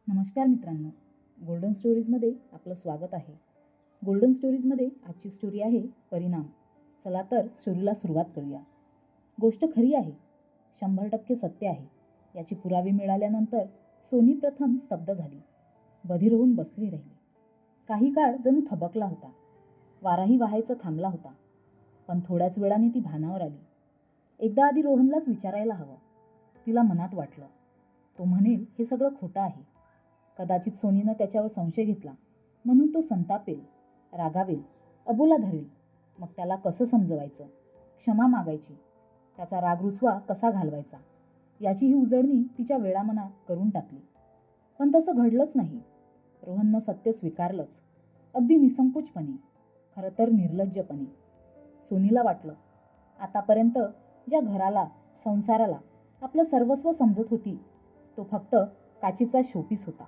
नमस्कार मित्रांनो, गोल्डन स्टोरीजमध्ये आपलं स्वागत आहे. गोल्डन स्टोरीजमध्ये आजची स्टोरी आहे परिणाम. चला तर स्टोरीला सुरुवात करूया. गोष्ट खरी आहे, 100% सत्य आहे. याची पुरावे मिळाल्यानंतर सोनी प्रथम स्तब्ध झाली, बधीर होऊन बसली राहिली. काही काळ जणू थबकला होता. वाराही वाहायचा थांबला होता. पण थोड्याच वेळाने ती भानावर आली. एकदा आधी रोहनलाच विचारायला हवं, तिला मनात वाटलं. तो म्हणेल हे सगळं खोटं आहे. कदाचित सोनीनं त्याच्यावर संशय घेतला म्हणून तो संतापेल, रागावेल, अबोला धरेल. मग त्याला कसं समजवायचं, क्षमा मागायची, त्याचा राग रुसवा कसा घालवायचा, याची ही उजळणी तिच्या वेळामनात करून टाकली. पण तसं घडलंच नाही. रोहननं सत्य स्वीकारलंच, अगदी निसंकोचपणे, खरं तर निर्लज्जपणे. सोनीला वाटलं, आतापर्यंत ज्या घराला, संसाराला आपलं सर्वस्व समजत होती, तो फक्त काचेचा शोपीस होता.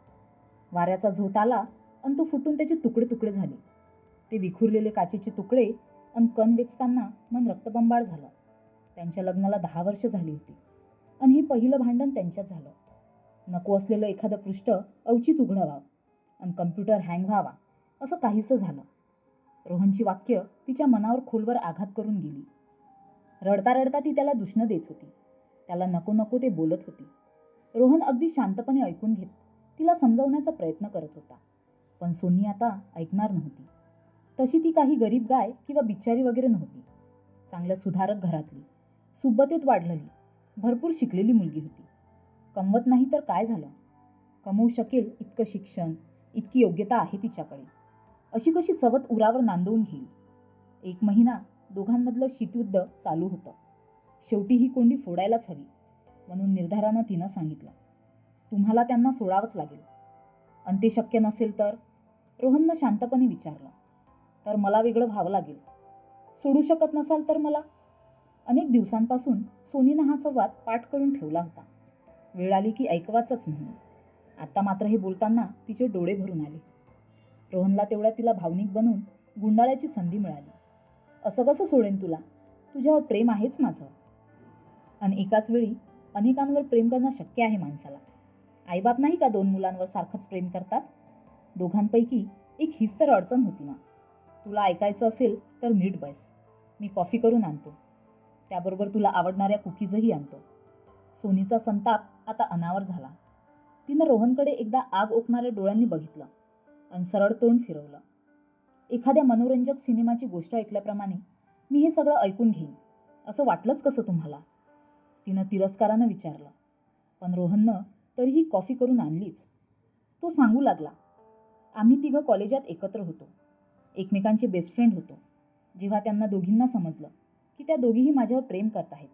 वाऱ्याचा झोत आला आणि तो फुटून त्याचे तुकडे तुकडे झाले. ते विखुरलेले काचेचे तुकडे आणि कण वेचताना मन रक्तबंबाळ झालं. त्यांच्या लग्नाला 10 वर्ष झाली होती आणि हे पहिलं भांडण त्यांच्यात झालं. नको असलेलं एखादं पृष्ठ अवचित उघडावं आणि कम्प्युटर हँग व्हावा असं काहीसं झालं. रोहनची वाक्य तिच्या मनावर खोलवर आघात करून गेली. रडता रडता ती त्याला दुष्ण देत होती. त्याला नको नको ते बोलत होती. रोहन अगदी शांतपणे ऐकून घेत तिला समजावण्याचा प्रयत्न करत होता. पण सोनी आता ऐकणार नव्हती. तशी ती काही गरीब गाय किंवा बिचारी वगैरे नव्हती. चांगल्या सुधारक घरातली, सुबत्तेत वाढलेली, भरपूर शिकलेली मुलगी होती. कमवत नाही तर काय झालं, कमवू शकेल इतकं शिक्षण, इतकी योग्यता आहे तिच्याकडे. अशी कशी सवत उरावर नांदवून घेईल. 1 महिना दोघांमधलं शीतयुद्ध चालू होतं. शेवटी ही कोंडी फोडायलाच हवी म्हणून निर्धारानं तिनं सांगितलं, तुम्हाला त्यांना सोडावंच लागेल. आणि ते शक्य नसेल तर? रोहननं शांतपणे विचारलं. तर मला वेगळं व्हावं लागेल. सोडू शकत नसाल तर मला? अनेक दिवसांपासून सोनीनं हा संवाद पाठ करून ठेवला होता. वेळ आली की ऐकवाचंच म्हणून. आता मात्र हे बोलताना तिचे डोळे भरून आले. रोहनला तेवढ्या तिला भावनिक बनवून गुंडाळायची संधी मिळाली. असं कसं सोडेन तुला? तुझ्यावर प्रेम आहेच माझं. आणि एकाच वेळी अनेकांवर प्रेम करणं शक्य आहे माणसाला. आईबाप नाही का 2 मुलांवर सारखंच प्रेम करतात? दोघांपैकी एक हीच तर अडचण होती ना. तुला ऐकायचं असेल तर नीट बस. मी कॉफी करून आणतो. त्याबरोबर तुला आवडणाऱ्या कुकीजही आणतो. सोनीचा संताप आता अनावर झाला. तिनं रोहनकडे एकदा आग ओकणाऱ्या डोळ्यांनी बघितलं आणि सरळ तोंड फिरवलं. एखाद्या मनोरंजक सिनेमाची गोष्ट ऐकल्याप्रमाणे मी हे सगळं ऐकून घेईन असं वाटलंच कसं तुम्हाला? तिनं तिरस्कारानं विचारलं. पण रोहननं तरीही कॉफी करून आणलीच. तो सांगू लागला, आम्ही तिघं कॉलेजात एकत्र होतो, एकमेकांचे बेस्ट फ्रेंड होतो. जेव्हा त्यांना दोघींना समजलं की त्या दोघीही माझ्यावर प्रेम करत आहेत,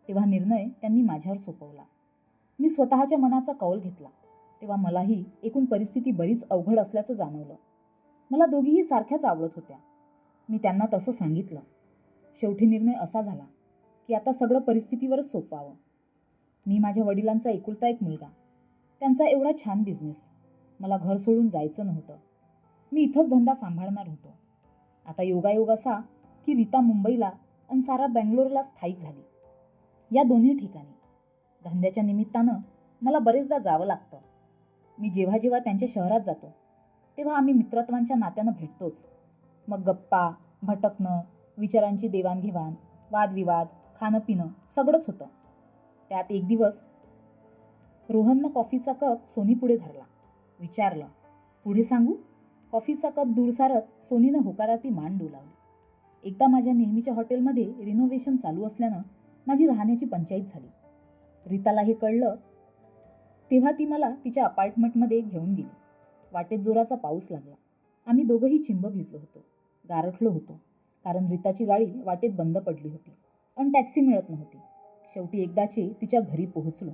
तेव्हा निर्णय त्यांनी माझ्यावर सोपवला. मी स्वतःच्या मनाचा कौल घेतला. तेव्हा मलाही एकूण परिस्थिती बरीच अवघड असल्याचं जाणवलं. मला दोघीही सारख्याच आवडत होत्या. मी त्यांना तसं सांगितलं. शेवटी निर्णय असा झाला की आता सगळं परिस्थितीवरच सोपवावं. मी माझ्या वडिलांचा एकुलता एक मुलगा, त्यांचा एवढा छान बिझनेस. मला घर सोडून जायचं नव्हतं. मी इथंच धंदा सांभाळणार होतो. आता योगायोग असा की रीता मुंबईला आणि सारा बँगलोरला स्थायिक झाली. या दोन्ही ठिकाणी धंद्याच्या निमित्तानं मला बरेचदा जावं लागतं. मी जेव्हा जेव्हा त्यांच्या शहरात जातो तेव्हा आम्ही मित्रत्वांच्या नात्यानं भेटतोच. मग गप्पा, भटकणं, विचारांची देवाणघेवाण, वादविवाद, खाणं पिणं सगळंच होतं. त्यात एक दिवस रोहननं कॉफीचा कप सोनी पुढे धरला. विचारलं, पुढे सांगू? कॉफीचा कप दूर सारत सोनीनं होकारार्थी मान डोलावली. एकदा माझ्या नेहमीच्या हॉटेलमध्ये रिनोव्हेशन चालू असल्यानं माझी राहण्याची पंचाईत झाली. रीताला हे कळलं तेव्हा ती मला तिच्या अपार्टमेंटमध्ये घेऊन गेली. वाटेत जोराचा पाऊस लागला. आम्ही दोघंही चिंब भिजलो होतो, गारठलो होतो, कारण रीताची गाडी वाटेत बंद पडली होती आणि टॅक्सी मिळत नव्हती. शेवटी एकदाची तिच्या घरी पोहोचलो.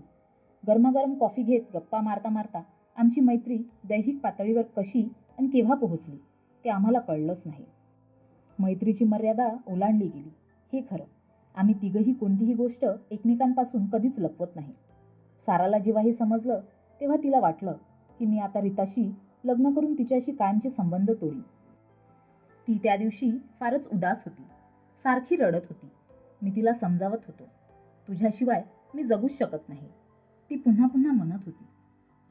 गरमागरम कॉफी घेत गप्पा मारता मारता आमची मैत्री दैहिक पातळीवर कशी आणि केव्हा पोहोचली ते आम्हाला कळलंच नाही. मैत्रीची मर्यादा ओलांडली गेली हे खरं. आम्ही तिघंही कोणतीही गोष्ट एकमेकांपासून कधीच लपवत नाही. साराला जेव्हा हे समजलं तेव्हा तिला वाटलं की मी आता रीताशी लग्न करून तिच्याशी कायमचे संबंध तोडीन. ती त्या दिवशी फारच उदास होती, सारखी रडत होती. मी तिला समजावत होतो, तुझ्याशिवाय मी जगूच शकत नाही, ती पुन्हा पुन्हा म्हणत होती.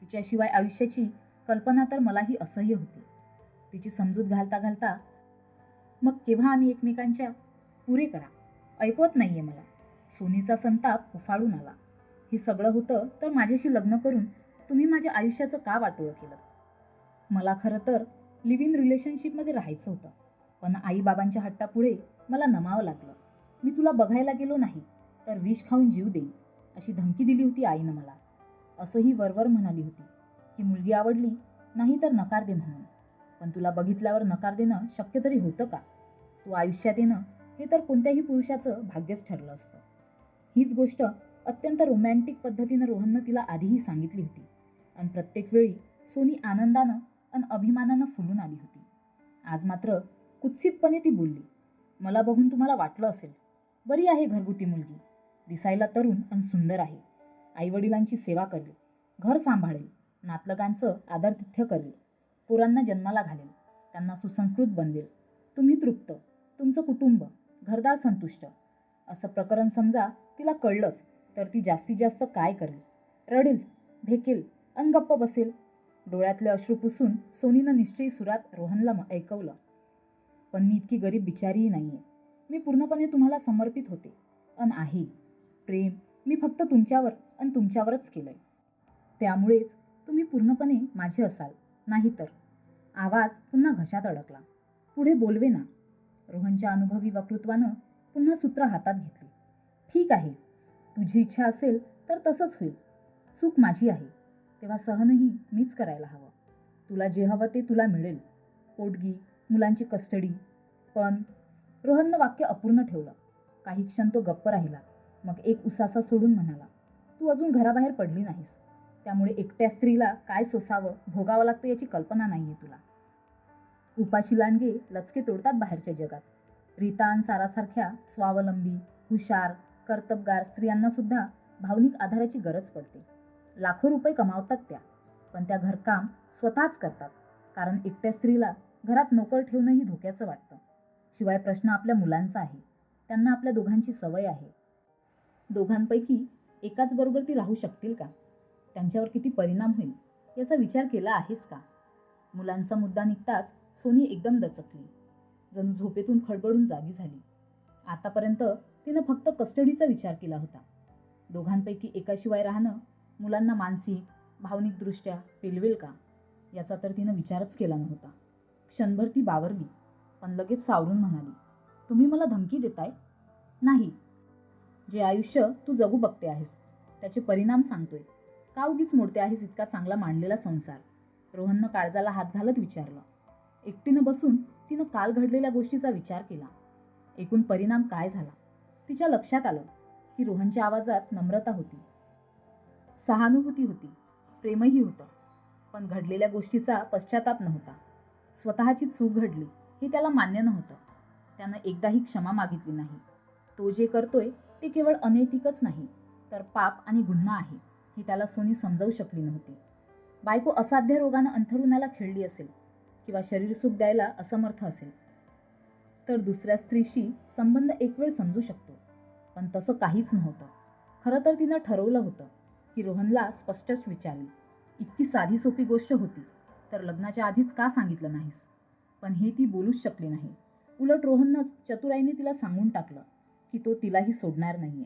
तिच्याशिवाय आयुष्याची कल्पना तर मलाही असह्य होती. तिची समजूत घालता घालता, मग केव्हा आम्ही एकमेकांच्या पुरे करा, ऐकवत नाहीये मला. सोनीचा संताप उफाळून आला. हे सगळं होतं तर माझ्याशी लग्न करून तुम्ही माझ्या आयुष्याचं का वाटोळं केलं? मला खरं तर लिव्ह इन रिलेशनशिपमध्ये राहायचं होतं, पण आईबाबांच्या हट्टापुढे मला नमावं लागलं. मी तुला बघायला गेलो नाही तर विष खाऊन जीव देईन अशी धमकी दिली होती आईनं मला. असंही वरवर म्हणाली होती की मुलगी आवडली नाही तर नकार दे म्हणून. पण तुला बघितल्यावर नकार देणं शक्य तरी होतं का? तू आयुष्यात येणं हे तर कोणत्याही पुरुषाचं भाग्यच ठरलं असतं. हीच गोष्ट अत्यंत रोमॅन्टिक पद्धतीनं रोहननं तिला आधीही सांगितली होती आणि प्रत्येक वेळी सोनी आनंदानं आणि अभिमानानं फुलून आली होती. आज मात्र कुत्सितपणे ती बोलली, मला बघून तुम्हाला वाटलं असेल बरी आहे घरगुती मुलगी, दिसायला तरुण आणि सुंदर आहे, आईवडिलांची सेवा करेल, घर सांभाळेल, नातलगांचं आदरातिथ्य करेल, पोरांना जन्माला घालेल, त्यांना सुसंस्कृत बनवेल, तुम्ही तृप्त, तुमचं कुटुंब, घरदार संतुष्ट. असं प्रकरण समजा तिला कळलंच तर ती जास्तीत जास्त काय करेल? रडेल, भेकेल आणि गप्प बसेल. डोळ्यातले अश्रू पुसून सोनीनं निश्चयी सुरात रोहनला ऐकवलं, पण मी इतकी गरीब बिचारीही नाहीये. मी पूर्णपणे तुम्हाला समर्पित होते अन आहे. प्रेम मी फक्त तुमच्यावर आणि तुमच्यावरच केलंय. त्यामुळेच तुम्ही पूर्णपणे माझे असाल. नाहीतर आवाज पुन्हा घशात अडकला. पुढे बोलवे ना. रोहनच्या अनुभवी वक्तृत्वानं पुन्हा सूत्र हातात घेतली. ठीक आहे, तुझी इच्छा असेल तर तसंच होईल. चूक माझी आहे, तेव्हा सहनही मीच करायला हवं. तुला जे हवं ते तुला मिळेल, पोटगी, मुलांची कस्टडी. पण रोहननं वाक्य अपूर्ण ठेवलं. काही क्षण तो गप्प राहिला. मग एक उसासा सोडून म्हणाला, तू अजून घराबाहेर पडली नाहीस, त्यामुळे एकट्या स्त्रीला काय सोसावं भोगावं लागतं याची कल्पना नाहीये तुला. उपाशी लांडगे लचके तोडतात बाहेरच्या जगात. रीता आणि सारासारख्या स्वावलंबी, हुशार, कर्तबगार स्त्रियांना सुद्धा भावनिक आधाराची गरज पडते. लाखो रुपये कमावतात त्या, पण त्या घरकाम स्वतःच करतात, कारण एकट्या स्त्रीला घरात नोकर ठेवणंही धोक्याचं वाटतं. शिवाय प्रश्न आपल्या मुलांचा आहे. त्यांना आपल्या दोघांची सवय आहे. दोघांपैकी एकाच बरोबर ती राहू शकतील का? त्यांच्यावर किती परिणाम होईल याचा विचार केला आहेस का? मुलांचा मुद्दा निघताच सोनी एकदम दचकली. जणू झोपेतून खडबडून जागी झाली. आतापर्यंत तिनं फक्त कस्टडीचा विचार केला होता. दोघांपैकी एकाशिवाय राहणं मुलांना मानसिक, भावनिकदृष्ट्या पेलवेल का याचा तर तिनं विचारच केला नव्हता. क्षणभर ती बावरली, पण लगेच सावरून म्हणाली, तुम्ही मला धमकी देताय? नाही, जे आयुष्य तू जगू बघते आहेस त्याचे परिणाम सांगतोय. का उगीच मोडते आहेस इतका चांगला मांडलेला संसार? रोहननं काळजाला हात घालत विचारलं. एकटीनं बसून तिनं काल घडलेल्या गोष्टीचा विचार केला. एकूण परिणाम काय झाला? तिच्या लक्षात आलं की रोहनच्या आवाजात नम्रता होती, सहानुभूती होती, प्रेमही होतं, पण घडलेल्या गोष्टीचा पश्चाताप नव्हता. स्वतःची चूक घडली हे त्याला मान्य नव्हतं. त्यानं एकदाही क्षमा मागितली नाही. तो जे करतोय ते केवळ अनैतिकच नाही तर पाप आणि गुन्हा आहे हे त्याला सोनी समजावू शकली नव्हती. बायको असाध्य रोगानं अंथरुणाला खिळली असेल किंवा शरीरसुख द्यायला असमर्थ असेल तर दुसऱ्या स्त्रीशी संबंध एक वेळ समजू शकतो, पण तसं काहीच नव्हतं. खरं तर तिनं ठरवलं होतं की रोहनला स्पष्टच विचारेल. इतकी साधी सोपी गोष्ट होती तर लग्नाच्या आधीच का सांगितलं नाहीस? पण हे ती बोलूच शकली नाही. उलट रोहननंच चतुराईने तिला सांगून टाकलं की तो तिलाही सोडणार नाहीये.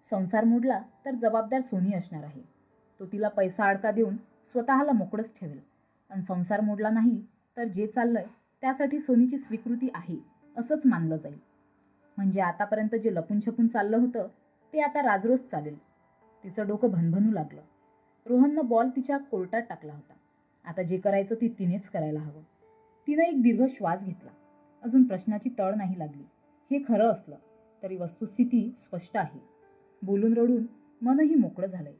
संसार मोडला तर जबाबदार सोनी असणार आहे. तो तिला पैसा अडका देऊन स्वतःला मोकळंच ठेवेल आणि संसार मोडला नाही तर जे चाललंय त्यासाठी सोनीची स्वीकृती आहे असंच मानलं जाईल. म्हणजे आतापर्यंत जे लपून छपून चाललं होतं ते आता राजरोज चालेल. तिचं डोकं भनभनू लागलं. रोहननं बॉल तिच्या कोर्टात टाकला होता. आता जे करायचं ते तिनेच करायला हवं. तिनं एक दीर्घ श्वास घेतला. अजून प्रश्नाची तळ नाही लागली. हे खरं असलं तरी वस्तुस्थिती स्पष्ट आहे. बोलून रडून मनही मोकळं झालंय.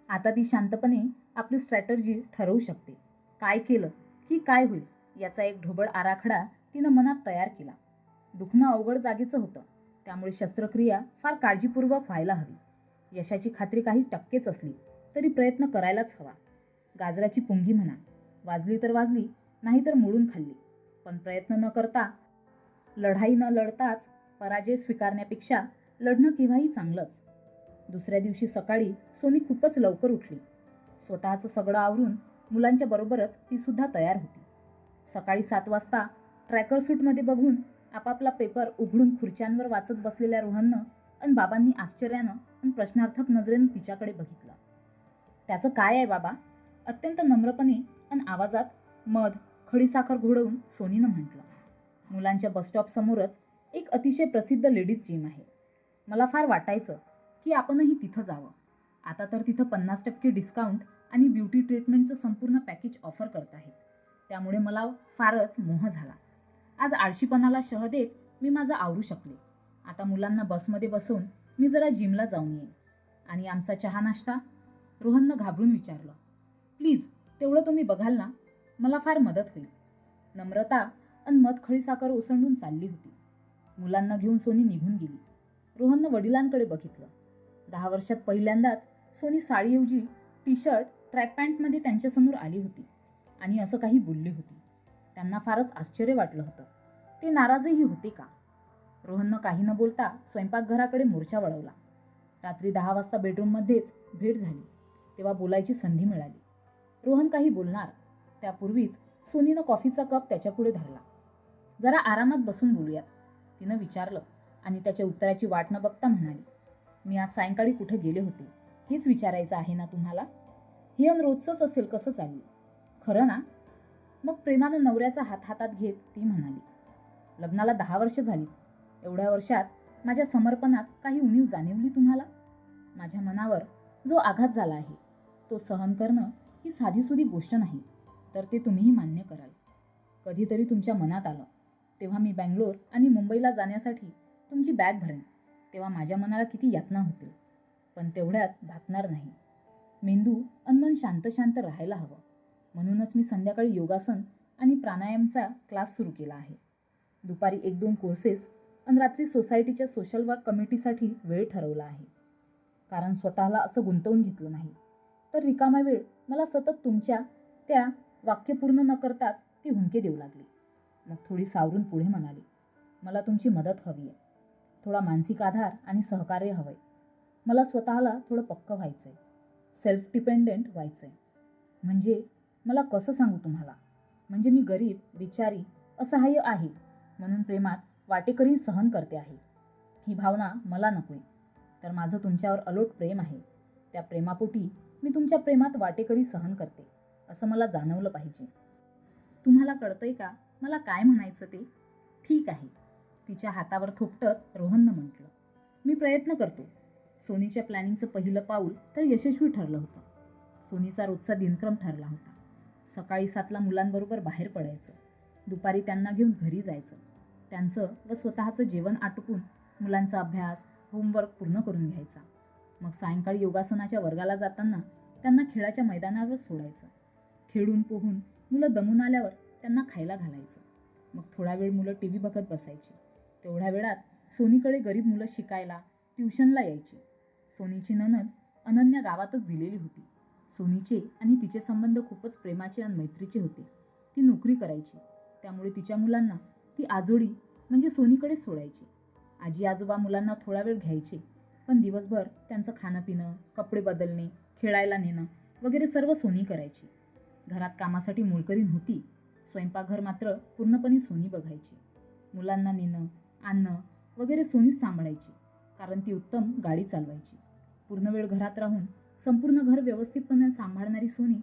आता ती शांतपणे आपली स्ट्रॅटर्जी ठरवू शकते. काय केलं की काय होईल याचा एक ढोबळ आराखडा तिनं मनात तयार केला. दुखणं अवघड जागेचं होतं, त्यामुळे शस्त्रक्रिया फार काळजीपूर्वक व्हायला हवी. यशाची खात्री काही टक्केच असली तरी प्रयत्न करायलाच हवा. गाजराची पुंगी म्हणा, वाजली तर वाजली, नाहीतर मोडून खाल्ली, पण प्रयत्न न करता, लढाई न लढताच पराजय स्वीकारण्यापेक्षा लढणं केव्हाही चांगलंच. दुसऱ्या दिवशी सकाळी सोनी खूपच लवकर उठली. स्वतःचं सगळं आवरून मुलांच्या बरोबरच ती सुद्धा तयार होती. सकाळी 7 वाजता ट्रॅकर सूटमध्ये बघून आपापला पेपर उघडून खुर्च्यांवर वाचत बसलेल्या रोहननं आणि बाबांनी आश्चर्यानं आणि प्रश्नार्थक नजरेनं तिच्याकडे बघितलं. त्याचं काय आहे बाबा? अत्यंत नम्रपणे आणि आवाजात मध खडीसाखर घोळवून सोनीनं म्हटलं. मुलांच्या बसस्टॉप समोरच एक अतिशय प्रसिद्ध लेडीज जिम आहे. मला फार वाटायचं की आपणही तिथं जावं. आता तर तिथं 50% डिस्काउंट आणि ब्युटी ट्रीटमेंटचं संपूर्ण पॅकेज ऑफर करत आहेत. त्यामुळे मला फारच मोह झाला. आज आळशीपणाला शह देत मी माझं आवरू शकले. आता मुलांना बसमध्ये बसवून मी जरा जिमला जाऊन येईन. आणि आमचा चहा नाश्ता? रोहननं घाबरून विचारलं. प्लीज तेवढं तुम्ही बघाल ना? मला फार मदत होईल. नम्रता आणि मध खडीसाखर ओसंडून चालली होती. मुलांना घेऊन सोनी निघून गेली. रोहननं वडिलांकडे बघितलं. 10 वर्षात पहिल्यांदाच सोनी साडीऐवजी टी शर्ट ट्रॅक पॅन्टमध्ये त्यांच्यासमोर आली होती आणि असं काही बोलली होती. त्यांना फारच आश्चर्य वाटलं होतं. ते नाराजही होते का? रोहननं काही न बोलता स्वयंपाकघराकडे मोर्चा वळवला. रात्री 10 वाजता बेडरूममध्येच भेट झाली. तेव्हा बोलायची संधी मिळाली. रोहन काही बोलणार त्यापूर्वीच सोनीनं कॉफीचा कप त्याच्यापुढे धरला. जरा आरामात बसून बोलूयात, तिनं विचारलं आणि त्याच्या उत्तराची वाट न बघता म्हणाली. मी आज सायंकाळी कुठे गेले होते हेच विचारायचं आहे ना तुम्हाला? हे रोजचंच असेल कसं चालेल? खरं ना? मग प्रेमानं नवऱ्याचा हात हातात घेत ती म्हणाली. लग्नाला 10 वर्ष झालीत. एवढ्या वर्षात माझ्या समर्पणात काही उणीव जाणवली तुम्हाला? माझ्या मनावर जो आघात झाला आहे तो सहन करणं ही साधीसुधी गोष्ट नाही, तर ते तुम्हीही मान्य कराल. कधीतरी तुमच्या मनात आलं तेव्हा मी बँगलोर आणि मुंबईला जाण्यासाठी तुमची बॅग भरेन तेव्हा माझ्या मनाला किती यातना होतील. पण तेवढ्यात भागणार नाही. मेंदू आणि मन शांत शांत राहायला हवं. म्हणूनच मी संध्याकाळी योगासन आणि प्राणायामचा क्लास सुरू केला आहे. दुपारी 1-2 कोर्सेस आणि रात्री सोसायटीच्या सोशल वर्क कमिटीसाठी वेळ ठरवला आहे. कारण स्वतःला असं गुंतवून घेतलं नाही तर रिकामा वेळ मला सतत तुमच्या त्या वाक्य पूर्ण न करताच ती हुंदके देऊ लागली. मग थोडी सावरून पुढे म्हणाली. मला तुमची मदत हवी आहे. थोडा मानसिक आधार आणि सहकार्य हवंय. मला स्वतःला थोडं पक्क व्हायचंय. सेल्फ डिपेंडेंट व्हायचंय. म्हणजे मला कसं सांगू तुम्हाला? म्हणजे मी गरीब, बिचारी, असहाय्य आहे म्हणून प्रेमात वाटेकरी सहन करते आहे. ही भावना मला नकोय. तर माझं तुमच्यावर अलोट प्रेम आहे. त्या प्रेमापोटी मी तुमच्या प्रेमात वाटेकरी सहन करते असं मला जाणवलं पाहिजे. तुम्हाला कळतंय का मला काय म्हणायचं ते? ठीक आहे, तिच्या हातावर थोपटत रोहननं म्हटलं. मी प्रयत्न करतो. सोनीच्या प्लॅनिंगचं पहिलं पाऊल तर यशस्वी ठरलं होतं. सोनीचा रोजचा दिनक्रम ठरला होता. सकाळी 7ला मुलांबरोबर बाहेर पडायचं. दुपारी त्यांना घेऊन घरी जायचं. त्यांचं व स्वतःचं जेवण आटोपून मुलांचा अभ्यास, होमवर्क पूर्ण करून घ्यायचा. मग सायंकाळी योगासनाच्या वर्गाला जाताना त्यांना खेळाच्या मैदानावर सोडायचं. खेळून पोहून मुलं दमून आल्यावर त्यांना खायला घालायचं. मग थोडा वेळ मुलं TV बघत बसायची. तेवढ्या वेळात सोनीकडे गरीब मुलं शिकायला, ट्युशनला यायची. सोनीची नणंद अनन्या गावातच दिलेली होती. सोनीचे आणि तिचे संबंध खूपच प्रेमाचे आणि मैत्रीचे होते. ती नोकरी करायची. त्यामुळे तिच्या मुलांना ती आजोळी म्हणजे सोनीकडेच सोडायची. आजी आजोबा मुलांना थोडा वेळ घ्यायचे, पण दिवसभर त्यांचं खाणं पिणं, कपडे बदलणे, खेळायला नेणं वगैरे सर्व सोनी करायची. घरात कामासाठी मोलकरीण होती. स्वयंपाकघर मात्र पूर्णपणे सोनी बघायची. मुलांना नेणं, आणणं वगैरे सोनीच सांभाळायची. कारण ती उत्तम गाडी चालवायची. पूर्ण वेळ घरात राहून संपूर्ण घर व्यवस्थितपणे सांभाळणारी सोनी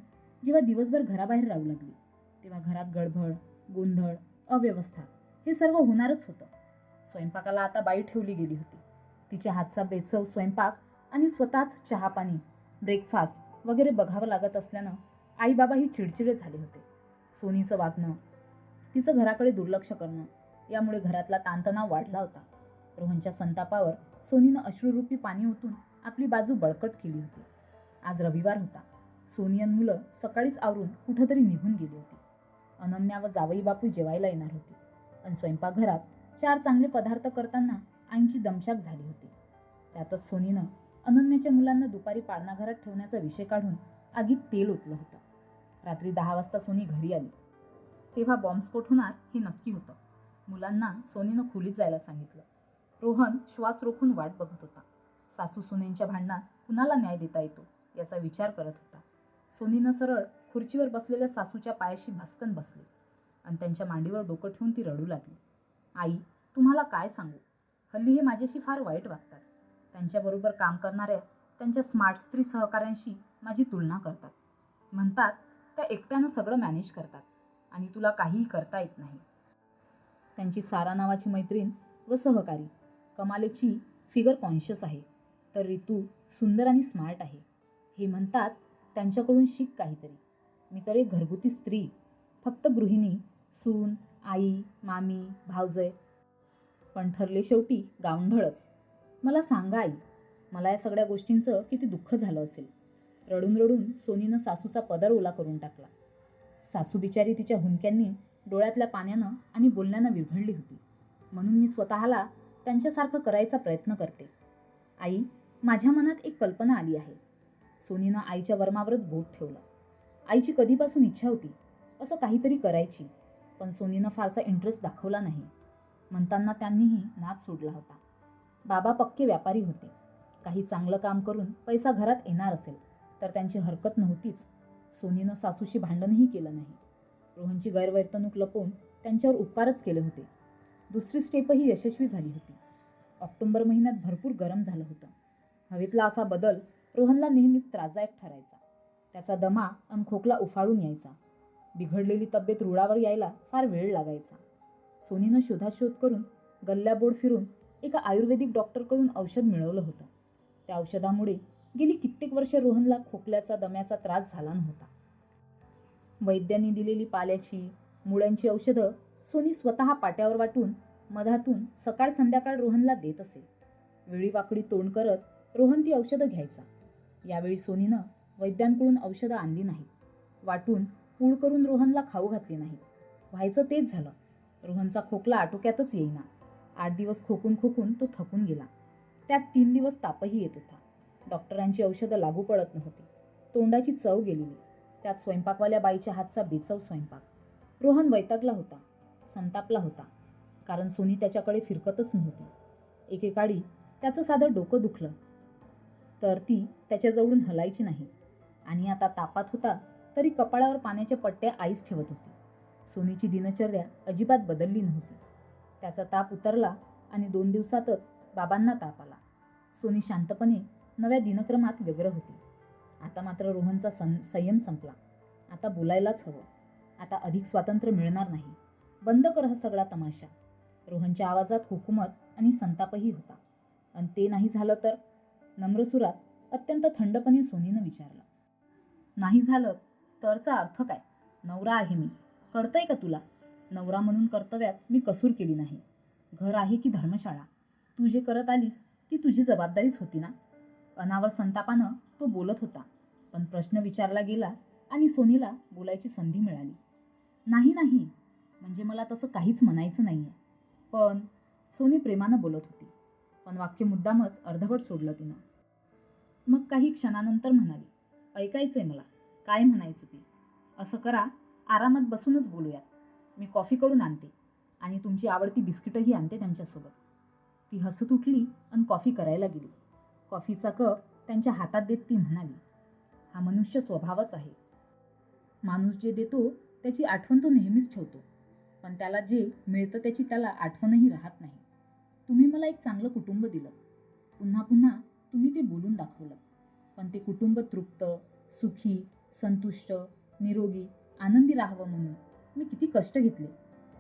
जेव्हा दिवसभर घराबाहेर राहू लागली तेव्हा घरात गडबड, गोंधळ, अव्यवस्था हे सर्व होणारच होतं. स्वयंपाकाला आता बाई ठेवली गेली होती. तिच्या हातचा बेचव स्वयंपाक आणि स्वतःच चहापाणी, ब्रेकफास्ट वगैरे बघावं लागत असल्यानं आई बाबाही चिडचिडे झाले होते. सोनीचं वागणं, तिचं घराकडे दुर्लक्ष करणं यामुळे घरातला ताणतणाव वाढला होता. रोहनच्या संतापावर सोनीनं अश्रुरूपी पाणी ओतून आपली बाजू बळकट केली होती. आज रविवार होता. सोनी आणि मुलं सकाळीच आवरून कुठंतरी निघून गेली होती. अनन्या व जावई बापू जेवायला येणार होती आणि स्वयंपाकघरात 4 चांगले पदार्थ करताना आईंची दमछाक झाली होती. त्यातच सोनीनं अनन्याच्या मुलांना दुपारी पाळणाघरात ठेवण्याचा विषय काढून आगीत तेल ओतलं होतं. रात्री 10 वाजता सोनी घरी आली तेव्हा बॉम्बस्फोट होणार हे नक्की होतं. मुलांना सोनीनं खोलीत जायला सांगितलं. रोहन श्वास रोखून वाट बघत होता. सासू सुनेंच्या भांडणात कुणाला न्याय देता येतो याचा विचार करत होता. सोनीनं सरळ खुर्चीवर बसलेल्या सासूच्या पायाशी भस्कन बसली आणि त्यांच्या मांडीवर डोकं ठेवून ती रडू लागली. आई, तुम्हाला काय सांगू, हल्ली हे माझ्याशी फार वाईट वागतात. त्यांच्याबरोबर काम करणाऱ्या त्यांच्या स्मार्ट स्त्री सहकाऱ्यांशी माझी तुलना करतात. म्हणतात त्या एकट्यानं सगळं मॅनेज करतात आणि तुला काहीही करता येत नाही. त्यांची सारा नावाची मैत्रीण व सहकारी कमालेची फिगर कॉन्शियस आहे, तर रितू सुंदर आणि स्मार्ट आहे. हे म्हणतात त्यांच्याकडून शिक काहीतरी. मी तर एक घरगुती स्त्री, फक्त गृहिणी, सून, आई, मामी, भावजय, पण ठरले शेवटी गावंढळच. मला सांगा आई, मला या सगळ्या गोष्टींचं किती दुःख झालं असेल. रडून रडून सोनीनं सासूचा पदर ओला करून टाकला. सासू बिचारी तिच्या हुंदक्यांनी, डोळ्यातल्या पाण्यानं आणि बोलण्यानं विरघळली होती. म्हणून मी स्वतःला त्यांच्यासारखं करायचा प्रयत्न करते. आई, माझ्या मनात एक कल्पना आली आहे. सोनीनं आईच्या वर्मावरच बोट ठेवलं. आईची कधीपासून इच्छा होती असं काहीतरी करायची, पण सोनीनं फारसा इंटरेस्ट दाखवला नाही. म्हणताना त्यांनीही नाद सोडला होता. बाबा पक्के व्यापारी होते. काही चांगलं काम करून पैसा घरात येणार असेल तर त्यांची हरकत नव्हतीच. सोनीनं सासूशी भांडणही केलं नाही. रोहनची गैरवर्तणूक लपवून त्यांच्यावर उपकारच केले होते. दुसरी स्टेपही यशस्वी झाली होती. ऑक्टोबर महिन्यात भरपूर गरम झालं होतं. हवेतला असा बदल रोहनला नेहमीच त्रासदायक ठरायचा. त्याचा दमा आणि खोकला उफाळून यायचा. बिघडलेली तब्येत रुळावर यायला फार वेळ लागायचा. सोनीनं शोधाशोध करून गल्ल्याबोर्ड फिरून एका आयुर्वेदिक डॉक्टरकडून औषध मिळवलं होतं. त्या औषधामुळे गेली कित्येक वर्ष रोहनला खोकल्याचा, दम्याचा त्रास झाला नव्हता. वैद्यांनी दिलेली पाल्याची, मुळ्यांची औषधं सोनी स्वतः पाट्यावर वाटून मधातून सकाळ संध्याकाळ रोहनला देत असे. वेळीवाकडी तोंड करत रोहन ती औषधं घ्यायचा. यावेळी सोनीनं वैद्यांकडून औषधं आणली नाहीत. वाटून पूड करून रोहनला खाऊ घातली नाहीत. व्हायचं तेच झालं. रोहनचा खोकला आटोक्यातच येईना. 8 दिवस खोकून खोकून तो थकून गेला. त्यात 3 दिवस तापही येत होता. डॉक्टरांची औषधं लागू पडत नव्हती. तोंडाची चव गेलेली. त्यात स्वयंपाकवाल्या बाईच्या हातचा बेचव स्वयंपाक. रोहन वैतागला होता, संतापला होता, कारण सोनी त्याच्याकडे फिरकतच नव्हती. एकेकाळी त्याचं साधं डोकं दुखलं तर ती त्याच्याजवळून हलायची नाही, आणि आता तापात होता तरी कपाळावर पाण्याच्या पट्ट्या आईच ठेवत होती. सोनीची दिनचर्या अजिबात बदलली नव्हती. त्याचा ताप उतरला आणि 2 दिवसातच बाबांना ताप आला. सोनी शांतपणे नव्या दिनक्रमात व्यग्र होती. आता मात्र रोहनचा संयम संपला. आता बोलायलाच हवं. आता अधिक स्वातंत्र्य मिळणार नाही. बंद कर हा सगळा तमाशा. रोहनच्या आवाजात हुकूमत आणि संतापही होता. आणि ते नाही झालं तर? नम्र सुरात अत्यंत थंडपणे सोनीनं विचारलं. नाही झालं तरचा अर्थ काय? नवरा आहे मी, कळतंय का तुला? नवरा म्हणून कर्तव्यात मी कसूर केली नाही. घर आहे की धर्मशाळा? तू जे करत आलीस ती तुझी जबाबदारीच होती ना? अनावर संतापानं तो बोलत होता, पण प्रश्न विचारला गेला आणि सोनीला बोलायची संधी मिळाली. नाही नाही, म्हणजे मला तसं काहीच म्हणायचं नाहीये. पण सोनी प्रेमानं बोलत होती, पण वाक्य मुद्दामच अर्धवट सोडलं तिनं. मग काही क्षणानंतर म्हणाली, ऐकायचंय मला, काय म्हणायचं ते. असं करा, आरामात बसूनच बोलूयात. मी कॉफी करून आणते आणि तुमची आवडती बिस्किटही आणते त्यांच्यासोबत. ती हसत उठली आणि कॉफी करायला गेली. कॉफीचा कप त्यांच्या हातात देत ती म्हणाली, हा मनुष्य स्वभावच आहे. माणूस जे देतो त्याची आठवण तो नेहमीच ठेवतो, पण त्याला जे मिळतं त्याची त्याला आठवणही राहत नाही. तुम्ही मला एक चांगलं कुटुंब दिलं. पुन्हा पुन्हा तुम्ही ते बोलून दाखवलं. पण ते कुटुंब तृप्त, सुखी, संतुष्ट, निरोगी, आनंदी राहावं म्हणून मी किती कष्ट घेतले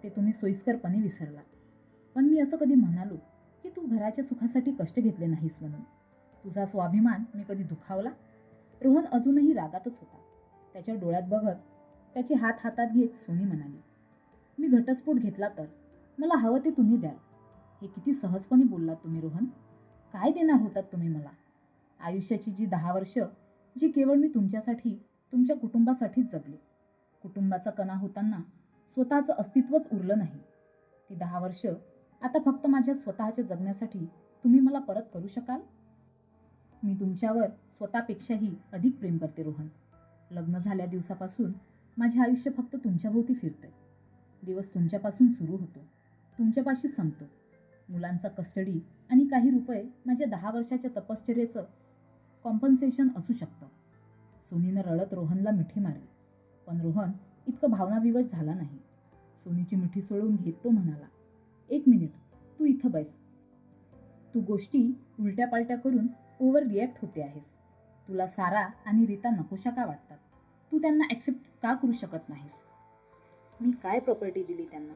ते तुम्ही सोयीस्करपणे विसरलात. पण मी असं कधी म्हणालो की तू घराच्या सुखासाठी कष्ट घेतले नाहीस म्हणून? तुझा स्वाभिमान मी कधी दुखावला? रोहन अजूनही रागातच होता. त्याच्या डोळ्यात बघत त्याचे हात हातात घेत सोनी म्हणाली, मी घटस्फोट घेतला तर मला हवं ते तुम्ही द्याल. हे किती सहजपणे बोललात तुम्ही रोहन. काय देणार होतात तुम्ही मला? आयुष्याची जी 10 वर्ष जी केवळ मी तुमच्यासाठी, तुमच्या कुटुंबासाठीच जगले. कुटुंबाचा कणा होताना स्वतःचं अस्तित्वच उरलं नाही. ती 10 वर्ष आता फक्त माझ्या स्वतःच्या जगण्यासाठी तुम्ही मला परत करू शकाल? मी तुमच्यावर स्वतःपेक्षाही अधिक प्रेम करते रोहन. लग्न झाल्या दिवसापासून माझे आयुष्य फक्त तुमच्याभोवती फिरतंय. दिवस तुमच्यापासून सुरू होतो, तुमच्यापाशी संपतो. मुलांचा कस्टडी आणि काही रुपये माझ्या 10 वर्षाच्या तपश्चर्येचं कॉम्पन्सेशन असू शकतं. सोनीनं रडत रोहनला मिठी मारली, पण रोहन इतकं भावनाविवश झाला नाही. सोनीची मिठी सोडून घेत तो म्हणाला, 1 मिनिट, तू इथं बस. तू गोष्टी उलट्या पालट्या करून ओव्हर रिॲक्ट होते आहेस. तुला सारा आणि रीता नकोशा का वाटतात? तू त्यांना ॲक्सेप्ट का करू शकत नाहीस? मी काय प्रॉपर्टी दिली त्यांना?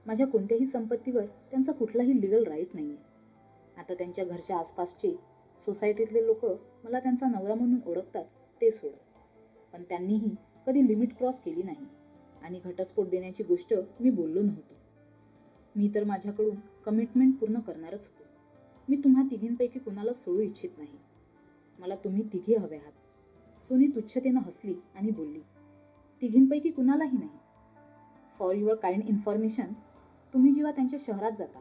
माझ्या कोणत्याही संपत्तीवर त्यांचा कुठलाही लिगल राईट नाही आहे. आता त्यांच्या घरच्या आसपासचे सोसायटीतले लोक मला त्यांचा नवरा म्हणून ओळखतात ते सोड. पण त्यांनीही कधी लिमिट क्रॉस केली नाही आणि घटस्फोट देण्याची गोष्ट मी बोललो नव्हतो. मी तर माझ्याकडून कमिटमेंट पूर्ण करणारच होतो. मी तुम्हा तिघींपैकी कुणाला सोडू इच्छित नाही. मला तुम्ही तिघी हवे आहात. सोनी तुच्छतेनं हसली आणि बोलली, तिघींपैकी कुणालाही नाही. फॉर युअर काइंड इन्फॉर्मेशन, तुम्ही जेव्हा त्यांच्या शहरात जाता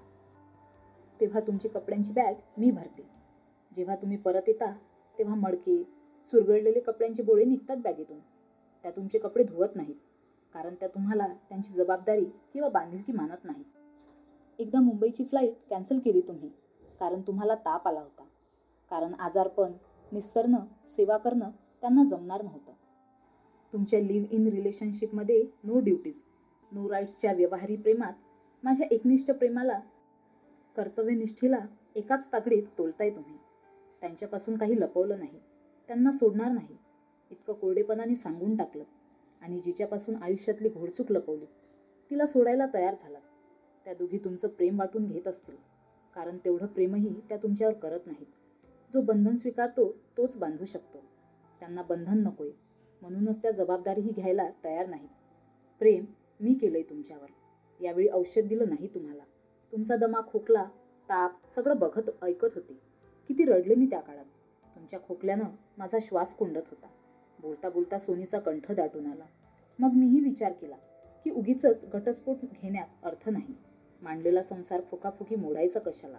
तेव्हा तुमची कपड्यांची बॅग मी भरते. जेव्हा तुम्ही परत येता तेव्हा मडके, चुरगळलेले कपड्यांचे बोळे निघतात बॅगेतून. त्या तुमचे कपडे धुवत नाहीत, कारण त्या तुम्हाला त्यांची जबाबदारी किंवा बांधिलकी मानत नाहीत. एकदा मुंबईची फ्लाईट कॅन्सल केली तुम्ही, कारण तुम्हाला ताप आला होता. कारण आजारपण, निस्तरणं, सेवा करणं त्यांना जमणार नव्हतं. तुमच्या लिव्ह इन रिलेशनशिपमध्ये नो ड्युटीज, नो राईट्सच्या व्यवहारी प्रेमात माझ्या एकनिष्ठ प्रेमाला, कर्तव्यनिष्ठेला एकाच तागडीत तोलताय तुम्ही. त्यांच्यापासून काही लपवलं नाही, त्यांना सोडणार नाही इतकं कोरडेपणाने सांगून टाकलं आणि जिच्यापासून आयुष्यातली घोडचूक लपवली तिला सोडायला तयार झालात. त्या दोघी तुमचं प्रेम वाटून घेत असतील, कारण तेवढं प्रेमही त्या तुमच्यावर करत नाहीत. जो बंधन स्वीकारतो तोच बांधू शकतो. त्यांना बंधन नकोय, म्हणूनच त्या जबाबदारीही घ्यायला तयार नाहीत. प्रेम मी केलंय तुमच्यावर. यावेळी औषध दिलं नाही तुम्हाला. तुमचा दमा, खोकला, ताप सगळं बघत ऐकत होते. किती रडले मी त्या काळात. तुमच्या खोकल्यानं माझा श्वास कोंडत होता. बोलता बोलता सोनीचा कंठ दाटून आला. मग मीही विचार केला की उगीचच घटस्फोट घेण्यात अर्थ नाही. मांडलेला संसार फुकाफुकी मोडायचा कशाला?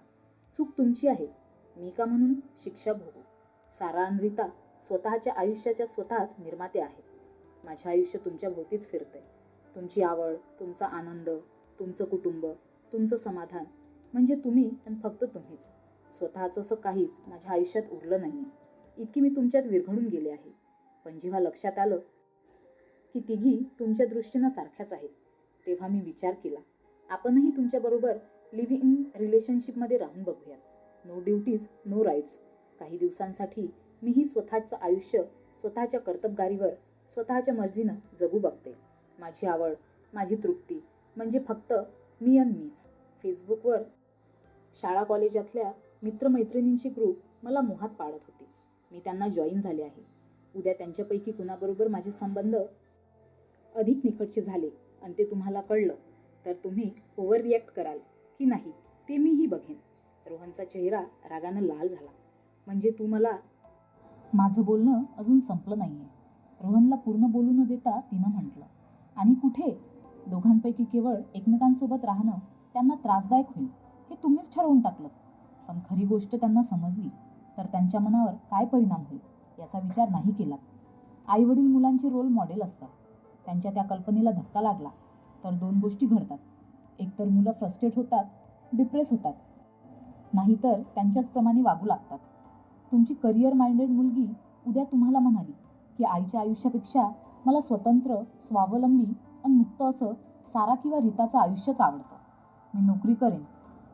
चूक तुमची आहे, मी का म्हणून शिक्षा भोगू? सारा आणि रीता स्वतःच्या आयुष्याच्या स्वतःच निर्माते आहेत. माझे आयुष्य तुमच्या भोवतीच फिरतंय. तुमची आवड, तुमचा आनंद, तुमचं कुटुंब, तुमचं समाधान, म्हणजे तुम्ही आणि फक्त तुम्हीच. स्वतःचं असं काहीच माझ्या आयुष्यात उरलं नाही. इतकी मी तुमच्यात विरघळून गेले आहे. पण जेव्हा लक्षात आलं की तिघी तुमच्या दृष्टीनं सारख्याच आहेत, तेव्हा मी विचार केला, आपणही तुमच्याबरोबर लिव्ह इन रिलेशनशिपमध्ये राहून बघूयात. No duties, no rights. काही दिवसांसाठी मीही स्वतःचं आयुष्य स्वतःच्या कर्तबगारीवर, स्वतःच्या मर्जीनं जगू बघते. माझी आवड, माझी तृप्ती म्हणजे फक्त मी आणि मीच. फेसबुकवर शाळा कॉलेजातल्या मित्रमैत्रिणींची ग्रुप मला मोहात पाडत होते. मी त्यांना जॉईन झाले आहे. उद्या त्यांच्यापैकी कुणाबरोबर माझे संबंध अधिक निकटचे झाले आणि ते तुम्हाला कळलं तर तुम्ही ओव्हर रिॲक्ट कराल की नाही ते मीही बघेन. रोहनचा चेहरा रागानं लाल झाला. म्हणजे तू मला? माझं बोलणं अजून संपलं नाही आहे, रोहनला पूर्ण बोलू न देता तिनं म्हटलं. आणि कुठे? दोघांपैकी केवळ एकमेकांसोबत राहणं त्यांना त्रासदायक होईल हे तुम्हीच ठरवून टाकलं. पण खरी गोष्ट त्यांना समजली तर त्यांच्या मनावर काय परिणाम होईल याचा विचार नाही केलात. आईवडील मुलांचे रोल मॉडेल असतात. त्यांच्या त्या कल्पनेला धक्का लागला तर 2 गोष्टी घडतात. एकतर मुलं फ्रस्ट्रेट होतात, डिप्रेस होतात, नाहीतर त्यांच्याच प्रमाणे वागू लागतात. तुमची करिअर माइंडेड मुलगी उद्या तुम्हाला म्हणाली की आईच्या आयुष्यापेक्षा मला स्वतंत्र, स्वावलंबी आणि मुक्त असं सारा किंवा रीताचं आयुष्यच आवडतं. मी नोकरी करेन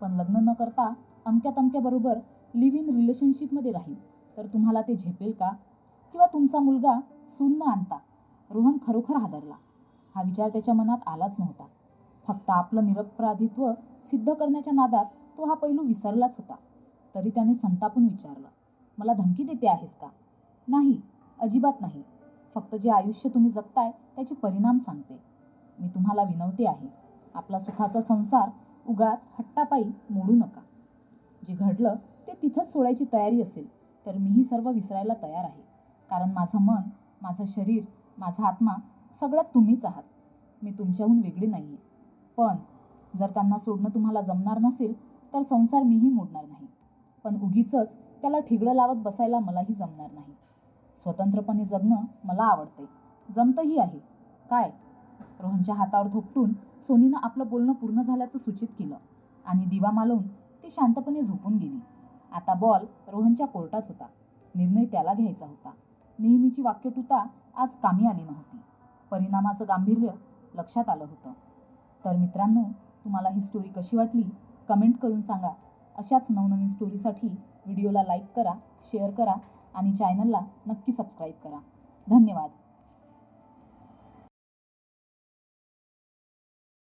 पण लग्न न करता अमक्या तमक्याबरोबर लिव्ह इन रिलेशनशिपमध्ये राहीन, तर तुम्हाला ते झेपेल का? किंवा तुमचा मुलगा सून न आणता? रोहन खरोखर हादरला. हा विचार त्याच्या मनात आलाच नव्हता. फक्त आपलं निरपराधित्व सिद्ध करण्याच्या नादात तो हा पैलू विसरलाच होता. तरी त्याने संतापून विचारलं, मला धमकी देते आहेस का? नाही, अजिबात नाही. फक्त जे आयुष्य तुम्ही जगताय त्याचे परिणाम सांगते. मी तुम्हाला विनवते आहे, आपला सुखाचा संसार उगाच हट्टापायी मोडू नका. जे घडलं ते तिथंच सोडायची तयारी असेल तर मीही सर्व विसरायला तयार आहे. कारण माझं मन, माझं शरीर, माझा आत्मा सगळ्यात तुम्हीच आहात. मी तुमच्याहून वेगळी नाही आहे. पण जर त्यांना सोडणं तुम्हाला जमणार नसेल तर संसार मीही मोडणार नाही. पण उगीचच त्याला ठिगळं लावत बसायला मलाही जमणार नाही. स्वतंत्रपणे जगणं मला आवडते, जमतंही आहे. काय? रोहनच्या हातावर थोपटून सोनीनं आपलं बोलणं पूर्ण झाल्याचं सूचित केलं आणि दिवा मालवून ती शांतपणे झोपून गेली. आता बॉल रोहनच्या कोर्टात होता. निर्णय त्याला घ्यायचा होता. नेहमीची वाक्यटुता आज कामी आली नव्हती. परिणामाचं गांभीर्य लक्षात आलं होतं. तर मित्रांनो, तुम्हाला ही स्टोरी कशी वाटली कमेंट करून सांगा. अशाच नवनवीन स्टोरीसाठी व्हिडिओला लाईक करा, शेअर करा आणि चॅनलला नक्की सबस्क्राईब करा. धन्यवाद.